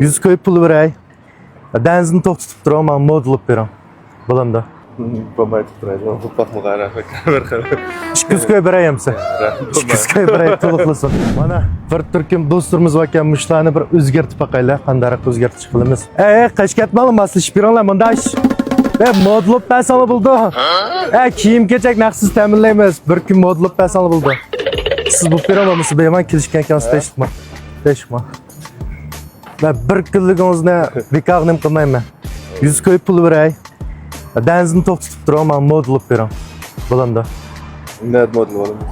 100 koy pul beray. Denzini to'xtatib turaman, modulib beraman. Bo'lamda. Bo'lmay turadi. Hopaqmi qarab. 200 koy beray hamsa. 200 koy beray to'liqlasin. Mana bir turkum do'stlarimiz ekan, mushlarni bir o'zgartib baqaylar, qanday o'zgartirish qilamiz. Qashqatmali maslashib beringlar bunda. Modulib pasali bo'ldi. Kiyim-kechak naqsiz ta'minlaymiz. Bir kun modulib pasali bo'ldi. Siz bu beramamisiz beyman kelishgan ekansiz, teshma. Va bir kunligingizni bekornim qilmayman. 100 koy pul beray. Denzini to'xtatib turaman, modulib beraman. Bo'lamda. Nima modul bo'ladi?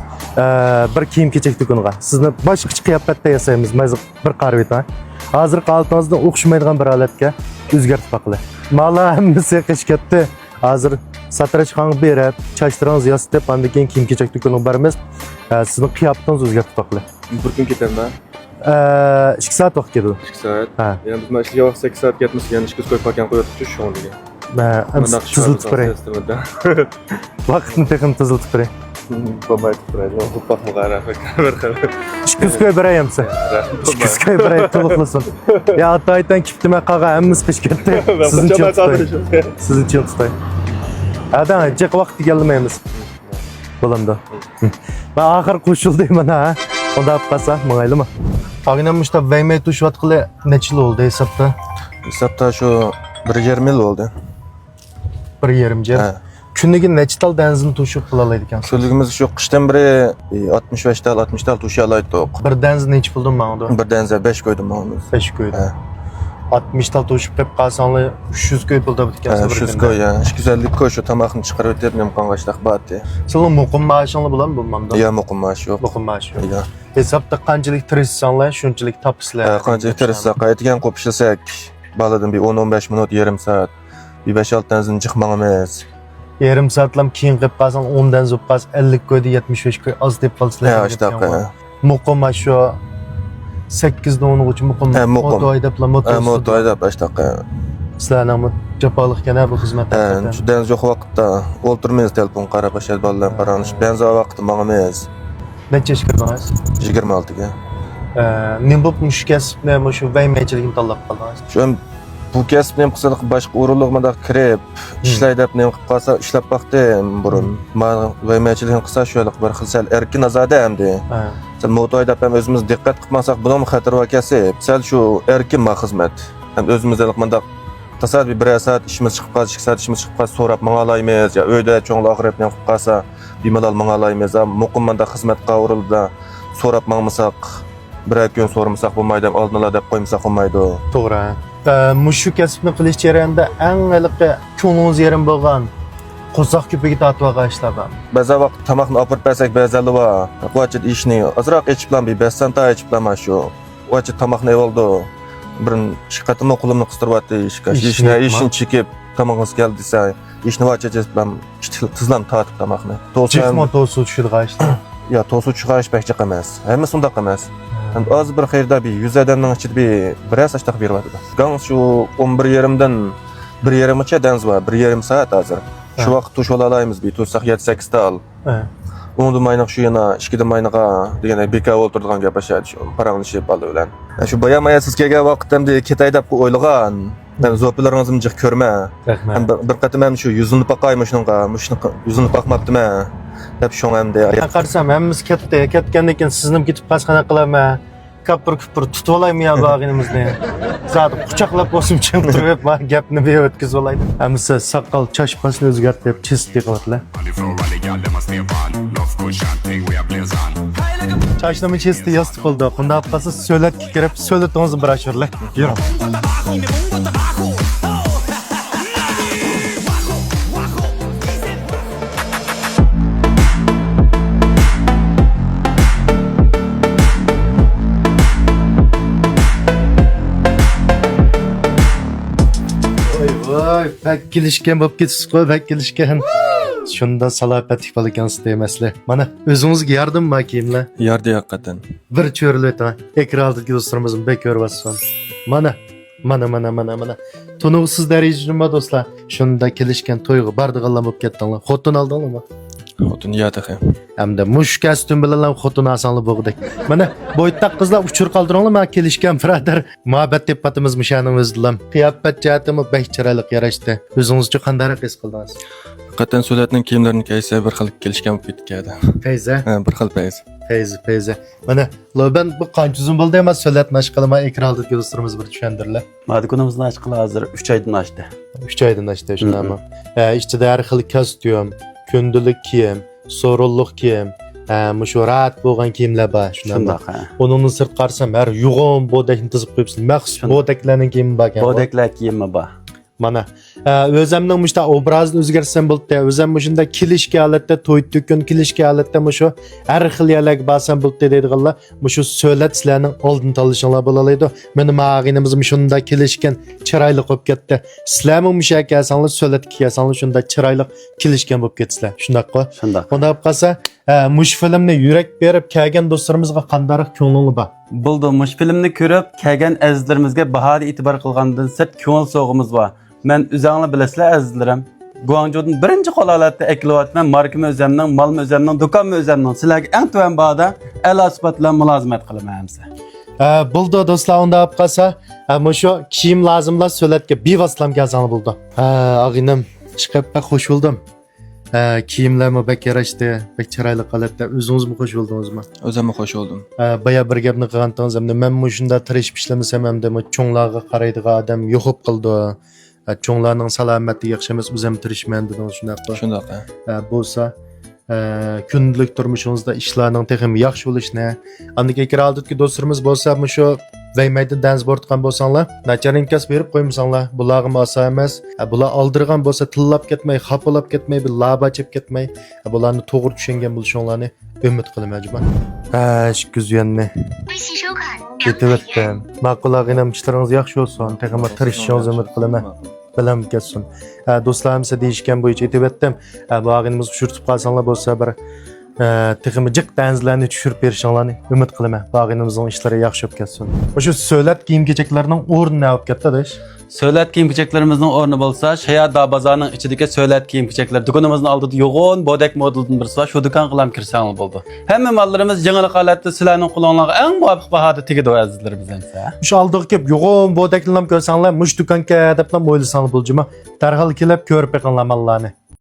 Bir kiyim-kechak do'koniga. Sizni boshqacha qiyofatda yasaymiz. Mayza bir qarab eting. Hozir qaltingizda o'xshamaydigan bir holatga o'zgartib baqinglar. Mala hammasi qishkatdi. Hozir satrachxonga berib, chachlaringizni yasatib, undan keyin kiyim-kechak do'koniga boramiz. Sizni qiyofatingizni o'zgartib baqinglar. Bir kun ketadimi? 2 soat vaqt ketadi. 2 soat. Ha. Ya'ni biz mana ishga vaqt 8 soat ketmiz, yana 200 koy pakan qo'yib shunga. Tuziltib beray. Vaqtni texnik tuziltib beray. Bo'lmay turadi. Hopaqmi qarab. 200 koy beray hamsa. 200 koy beray to'liqlasin. Ya Xitoydan kiptima qolgan hammasi qishkatdi. Sizni uchun tutay. Adan jiq vaqt kelmaymiz. Bo'lamda. Va oxir qo'shildi mana. Unda qolsa, mang'aylimi? Qolganimizda vaymay tushayotqili necha yil bo'ldi hisobda? Hisobda shu 1,5 yil bo'ldi. 1,5 yil. Kuniga necha tal denzini to'shib qila oladi ekansiz? Kunligimiz shu qishdan beri 65 tal, 60 tal to'shay oldik. Bir denz necha puldan ma'lum? Bir denza 5 qo'ydim ma'lum. 5 qo'ydim. 60 tal to'shib qilib qolsanlar 300 koy pul topib ekansiz. 300 koy, 250 koy shu tomoqni chiqarib o'tib, men qonqashlaq batdi. Sizlar muqim maoshinglar bilan bo'lmanda? Yo'q, muqim maash yo'q. Muqim maash yo'q. Hesabda qanchalik tirishsanglar, shunchalik topsizlar. Qanchalik tirishsak, qaytgan qo'pishilsak, baladan bir 10-15 minut, yarim soat, bir 5-6 tanzini chiqmag'imiz. Yarim soatlam keyin qilib qolsang 10 dan zub qolsa 50 koyda 75 koy az deb qolsizlar. Muqim maash 8 dan 10 uchun muqim. Motoydaplar, motoydap ashtaqa. Sizlarning jafolikana bu xizmat. Shu denz yo'q vaqtda o'ltirmaymiz, telefon qarab ashad bolalar qaranish. Denz vaqti ma'g'amiz. Necha ish kirdingiz? 26 ga. Men bu kasbni shu vaymaychiligini tanlab qoldingiz. Shu bu kasbni ham qilsak boshqa o'rinlig'imda kirib, ishlaydi deb nem qilib qolsa, ishlab baxtim burun. Men vaymaychiligini qilsa shu bir xil sal erkin azada hamdi. Sen motoydap ham o'zimiz diqqat qilmasak, buni ham xatar va kasb. Sal shu erkin ma xizmat. Ham o'zimizlik menda tasodif bir soat ishimiz chiqib qolsa, 2 soat ishimiz chiqib qolsa, so'rab mang'alaymiz, yo uyda cho'nglar oxirat ham qilib qolsa, bemalol mang'alaymiz. Muqim menda xizmatga urildi, so'rab mangmasak, bir kun so'ramasak bo'lmaydi, oldinlar deb qo'ymasak bo'lmaydi. To'g'ri. Mushu kasbni qilish jarayonida eng iliqi ko'nglingiz yerim bo'lgan qo'saq ko'piga tatib olgan ishlar bor. Ba'zi vaqt tomoqni olib bersak, ba'zali va vaqt ishni azroq ichib bilan bir 5 santa ichib bilan shu vaqt tomoqni oldi. Bir shiqatimi qo'limni qistiribdi ishni chekib tomoqimiz keldi desa, ishni vaqt bilan tizlan tatib tomoqni. To'sib tushirdi ishlar. Ya to'sib chiqarish pekcha emas. Hammasi unda emas. Az bir xayrda bir 100 odamning ichida bir ashtaq beryapti. Gan shu 11:30 dan 1:30gacha dans va 1:30 soat hozir. Shu vaqt tush olaymiz, bir tutsak 7-8 tal. Unda maynoq shu yana 2 maynoqqa deganda beka o'ltirdigan gapashadi shu paranglashib qoldi bilan. Shu boyamayasiz kelgan vaqtimda ketay deb o'ylagan. Men zo'pilaringizni jiq ko'rma. Bir qatim ham shu yuzini paqaymi shunga, yuzini paqmabdimi? Hep şoňamda. Qarsam hammamiz ketgandan keyin sizni ketib qasqana qilaman. Kapur tutib olaymi ya bag'inimizni. Zat quchoqlab bo'lsin uchun turib, men gapni berib o'tkazib olaydi. Hammasi soqol chashpasini o'zgartirib, chistli qilyaptilar. Chashnami chistli yostiq qildi. Qunda qolsa so'latga kirib, so'latingizni birashirlar. Yur. Voy, pek kelishgan bo'lib ketibsiz qo'y, pek kelishgan. Shunda salopatlik bo'l ekansiz demaslar. Mana o'zingizga yordammi kiyimlar? Yardi haqiqatan. Bir cho'rilib o'taman. Ekran oldidagi do'stlarimizni bek ko'ryapsiz. Mana. Tunuvsiz darajada nima do'stlar? Shunda kelishgan to'yga bardiganlar bo'lib ketdinglar. Xotin oldinglarmi? Otun yatağı. Hamda mush kostyum bilan ham xotin asonli bo'lg'dak. Mana boytaq qizlar uchur qoldiringlar, men kelishgan birodar. Muhabbat deb patimiz mishaning o'zidan. Qiyofat jihatimi bek chiroyli yarashdi. O'zingizcha qanday his qildingiz? Haqiqatan So'latning kiyimlarini kiysa bir xil kelishgan bo'lib ketgandi. Fayza. Ha, bir xil payz. Fayza. Mana loban bu qancha uzun bo'ldi emas So'lat mashqalama ekranda ko'rsatimiz bir tushundirlar. Madkunimizni ochqili hozir 3 oydan oshdi. 3 oydan oshdi shunami. Ichida har xil kostyum, kundulik kiyim, sorunliq kiyim, mushorat bo'lgan kiyimlar bor shunami. Shundoq, ha. Onun sırt qarsam her yoğun bodakni tizib qo'yibsiz. Maxsus bodaklarning kiyimi bor ekan. Bodaklar kiyimi bor. Mana o'zimning mushta obrazni o'zgarsam bo'ldi. O'zim mushunda kilishga holatda to'y to'kun kilishga holatda mushu har xil yerlarga borsam bo'ldi deydiganlar. Mushu So'lat sizlarning oldin tanlashinglar bo'lalaydi. Meni mag'inimiz mushunda kilishgan chiroyli bo'lib ketdi. Sizlarning mushak kelsanlar So'lat kelsanlar shunda chiroyli kilishgan bo'lib ketsizlar. Shundaqqa. Shundoq. Unda qolsa mush filmni yurak berib kelgan do'stlarimizga qanday ko'nglingiz bor? Bo'ldi, mush filmni ko'rib kelgan azizlarimizga bahori e'tibor qilgandan sirt ko'ngil so'g'imiz bor. Men o'zinglar bilasizlar azizlarim. Guangzhoudan birinchi qo'llatda eklayotman. Markam o'zimning, molim o'zimning, do'konim o'zimning. Sizlarga eng tuvan bahada a'lo sifat bilan mulozimat qilaman hamsa. Bo'ldi do'stlar, unda olib qolsa, shu kiyim lozimlar So'latga bevositlam kelsangiz bo'ldi. Og'inim, chiqib xush bo'ldim. Kiyimlarmi bek yarashdi, bek chiroyli qolatda. O'zingizmi xush bo'ldingizmi? O'zimmi xush bo'ldim. Baya bir gapni qilgandingiz hamda men shunda tirishib ishlamasam hamda cho'nglarga qaraydigan odam yo'qib qildi. Cho'nglarning salomatligi yaxshi emas, o'zim tirishman dedingiz shunaqa. Shundoq. Bo'lsa kundalik turmushingizda ishlarning texnik yaxshi bo'lishini, andiki kiraldiki do'stlarimiz bo'lsa, shu Vaymayda dance board qilgan bo'lsanglar, nachar imkos berib qo'ymasanglar, bularga oson emas. Bular oldirgan bo'lsa, tillab ketmay, xapalab ketmay, bir laba chep ketmay, bularni to'g'ri tushungan bo'lishinglarni umid qilaman. Shukuzyanni. Ketibetdim. Ma'qulag'inam ishlaringiz yaxshi bo'lsin. Texnik tirishingizni umid qilaman. Bilam ketsin. Do'stlarim siz deyishgan bo'yicha aytibetdim. Bu ag'inimiz tushirib qolsanglar bo'lsa bir texnik jiq danzlarni tushirib berishinglarni umid qilaman. Bu ag'inimizning ishlari yaxshi bo'lib ketsin. Shu So'lat kiyim-kechaklarining o'rni olib ketdi-dish. So'lat kiyim-kechaklarimizning o'rni bo'lsa, Shayat bozorining ichidagi So'lat kiyim-kechaklar do'konimizning oldida yo'g'on bodak modeldan birisi bor. Shu do'kon qilam kirsangiz bo'ldi. Hamma mallarimiz yangi holatda sizlarning qo'linglarga eng muvofiq bahada tegadi azizlarimiz hamsa. Shu oldiga kelib yo'g'on bodaklarni ko'rsanglar, mush do'konga deb ham o'ylasangiz bo'ljimi? Darhol kelib ko'rib beqinglar mallarni.